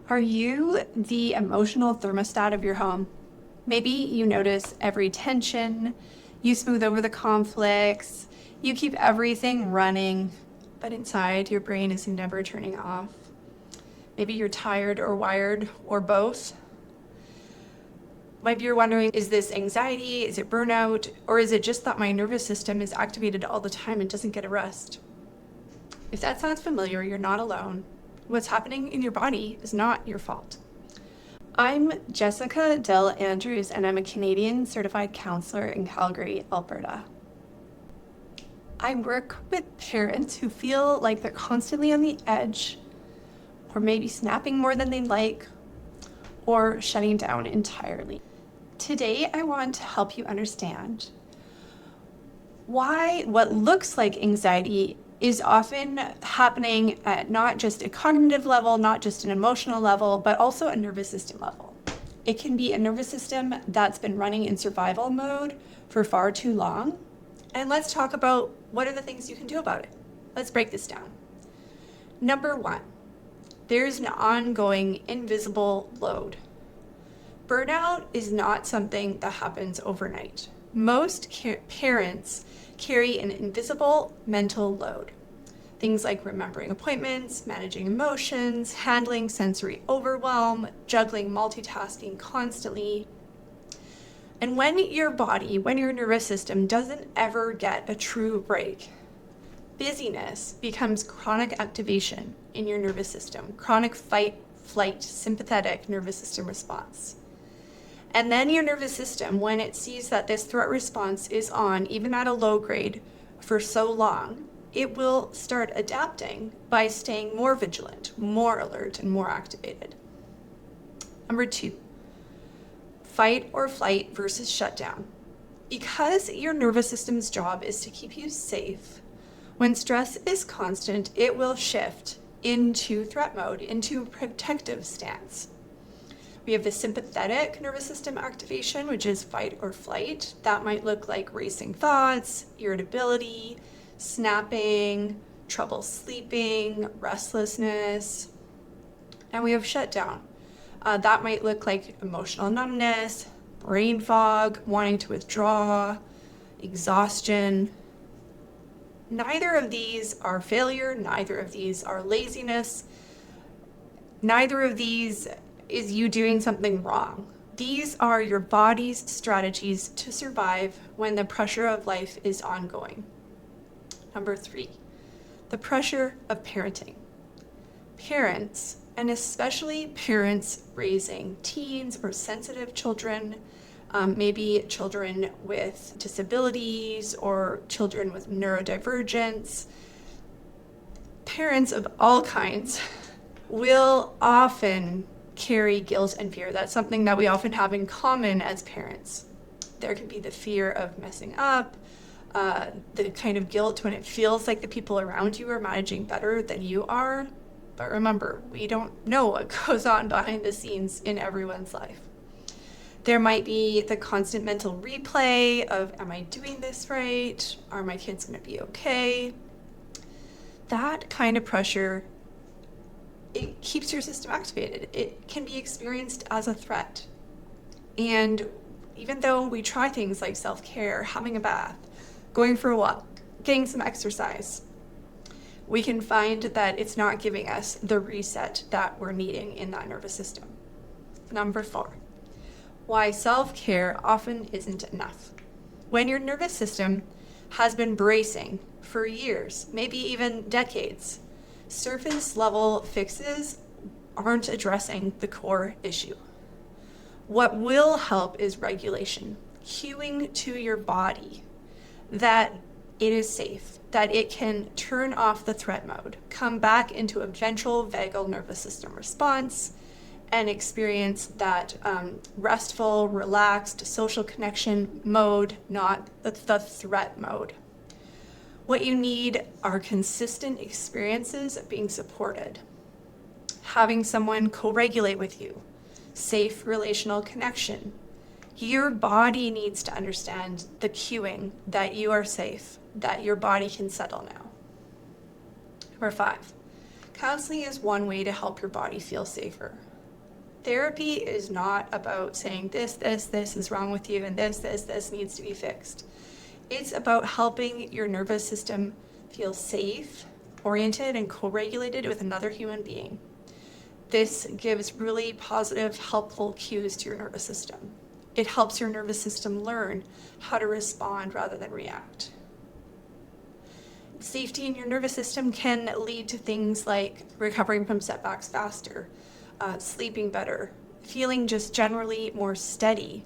Are you the emotional thermostat of your home? Maybe you notice every tension, you smooth over the conflicts, you keep everything running, but inside your brain is never turning off. Maybe you're tired or wired or both. Maybe you're wondering, is this anxiety, is it burnout, or is it just that my nervous system is activated all the time and doesn't get a rest? If that sounds familiar, you're not alone. What's happening in your body is not your fault. I'm Jessica Dell Andrews, and I'm a Canadian certified counselor in Calgary, Alberta. I work with parents who feel like they're constantly on the edge, or maybe snapping more than they'd like, or shutting down entirely. Today, I want to help you understand why what looks like anxiety is often happening at not just a cognitive level, not just an emotional level, but also a nervous system level. It can be a nervous system that's been running in survival mode for far too long. And let's talk about what are the things you can do about it. Let's break this down. Number one, there's an ongoing invisible load. Burnout is not something that happens overnight. Most parents carry an invisible mental load. Things like remembering appointments, managing emotions, handling sensory overwhelm, juggling multitasking constantly. And when your nervous system doesn't ever get a true break, busyness becomes chronic activation in your nervous system, chronic fight, flight, sympathetic nervous system response. And then your nervous system, when it sees that this threat response is on, even at a low grade, for so long, it will start adapting by staying more vigilant, more alert, and more activated. Number two, fight or flight versus shutdown. Because your nervous system's job is to keep you safe, when stress is constant, it will shift into threat mode, into protective stance. We have the sympathetic nervous system activation, which is fight or flight. That might look like racing thoughts, irritability, snapping, trouble sleeping, restlessness. And we have shutdown. That might look like emotional numbness, brain fog, wanting to withdraw, exhaustion. Neither of these are failure. Neither of these are laziness. Neither of these is you doing something wrong. These are your body's strategies to survive when the pressure of life is ongoing. Number three, the pressure of parenting. Parents, and especially parents raising teens or sensitive children, maybe children with disabilities or children with neurodivergence, parents of all kinds will often carry guilt and fear. That's something that we often have in common as parents. There can be the fear of messing up, the kind of guilt when it feels like the people around you are managing better than you are. But remember, we don't know what goes on behind the scenes in everyone's life. There might be the constant mental replay of, am I doing this right? Are my kids going to be okay? That kind of pressure, it keeps your system activated. It can be experienced as a threat. And even though we try things like self-care, having a bath, going for a walk, getting some exercise, we can find that it's not giving us the reset that we're needing in that nervous system. Number four, why self-care often isn't enough. When your nervous system has been bracing for years, maybe even decades, surface level fixes aren't addressing the core issue. What will help is regulation, cueing to your body that it is safe, that it can turn off the threat mode, come back into a ventral vagal nervous system response, and experience that restful, relaxed social connection mode, not the threat mode. What you need are consistent experiences of being supported, having someone co-regulate with you, safe relational connection. Your body needs to understand the cueing that you are safe, that your body can settle now. Number five, counseling is one way to help your body feel safer. Therapy is not about saying this is wrong with you and this needs to be fixed. It's about helping your nervous system feel safe, oriented, and co-regulated with another human being. This gives really positive, helpful cues to your nervous system. It helps your nervous system learn how to respond rather than react. Safety in your nervous system can lead to things like recovering from setbacks faster, sleeping better, feeling just generally more steady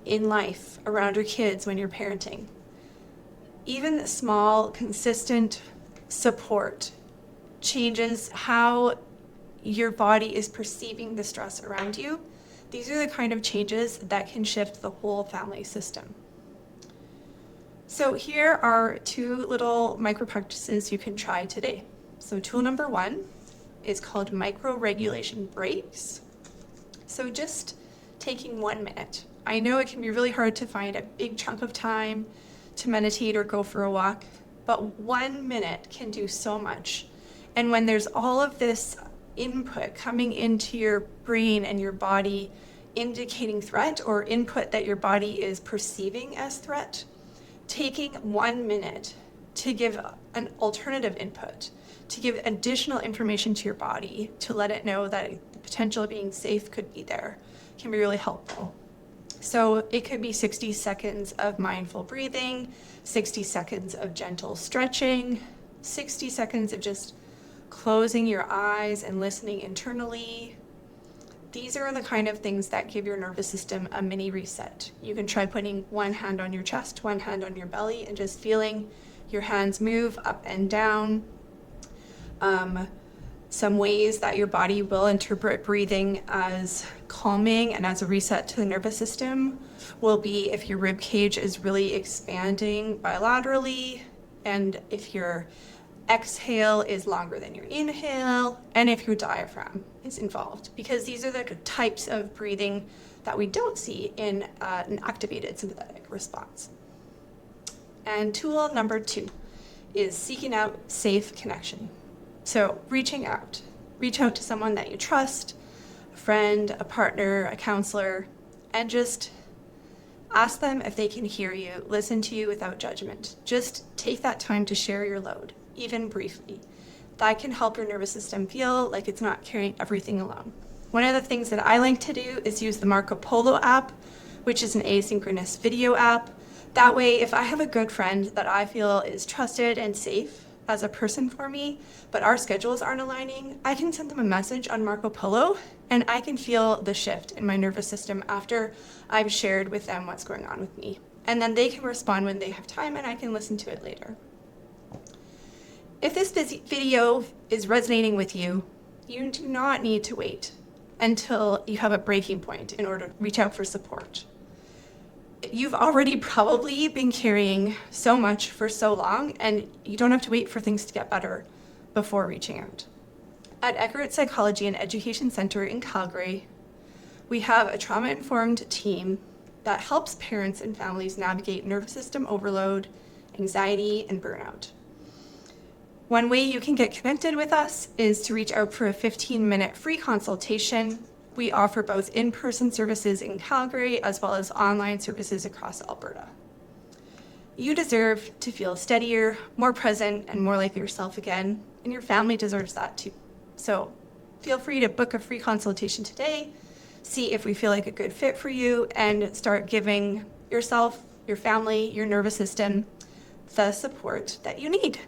in life around your kids when you're parenting. Even small, consistent support changes how your body is perceiving the stress around you. These are the kind of changes that can shift the whole family system. So here are 2 little micro practices you can try today. So tool number 1 is called micro-regulation breaks. So just taking 1 minute. I know it can be really hard to find a big chunk of time to meditate or go for a walk, but 1 minute can do so much. And when there's all of this input coming into your brain and your body indicating threat or input that your body is perceiving as threat, taking 1 minute to give an alternative input, to give additional information to your body, to let it know that the potential of being safe could be there, can be really helpful. So it could be 60 seconds of mindful breathing, 60 seconds of gentle stretching, 60 seconds of just closing your eyes and listening internally. These are the kind of things that give your nervous system a mini reset. You can try putting 1 hand on your chest, 1 hand on your belly, and just feeling your hands move up and down. Some ways that your body will interpret breathing as calming and as a reset to the nervous system will be if your rib cage is really expanding bilaterally, and if your exhale is longer than your inhale, and if your diaphragm is involved, because these are the types of breathing that we don't see in an activated sympathetic response. And tool number 2 is seeking out safe connection. So reach out to someone that you trust, a friend, a partner, a counselor, and just ask them if they can hear you, listen to you without judgment. Just take that time to share your load, even briefly. That can help your nervous system feel like it's not carrying everything alone. One of the things that I like to do is use the Marco Polo app, which is an asynchronous video app. That way, if I have a good friend that I feel is trusted and safe as a person for me, but our schedules aren't aligning, I can send them a message on Marco Polo and I can feel the shift in my nervous system after I've shared with them what's going on with me. And then they can respond when they have time and I can listen to it later. If this video is resonating with you, you do not need to wait until you have a breaking point in order to reach out for support. You've already probably been carrying so much for so long, and you don't have to wait for things to get better before reaching out. At Eckert Psychology and Education Center in Calgary, we have a trauma-informed team that helps parents and families navigate nervous system overload, anxiety, and burnout. One way you can get connected with us is to reach out for a 15-minute free consultation. We offer both in-person services in Calgary as well as online services across Alberta. You deserve to feel steadier, more present, and more like yourself again, and your family deserves that too. So feel free to book a free consultation today, see if we feel like a good fit for you, and start giving yourself, your family, your nervous system the support that you need.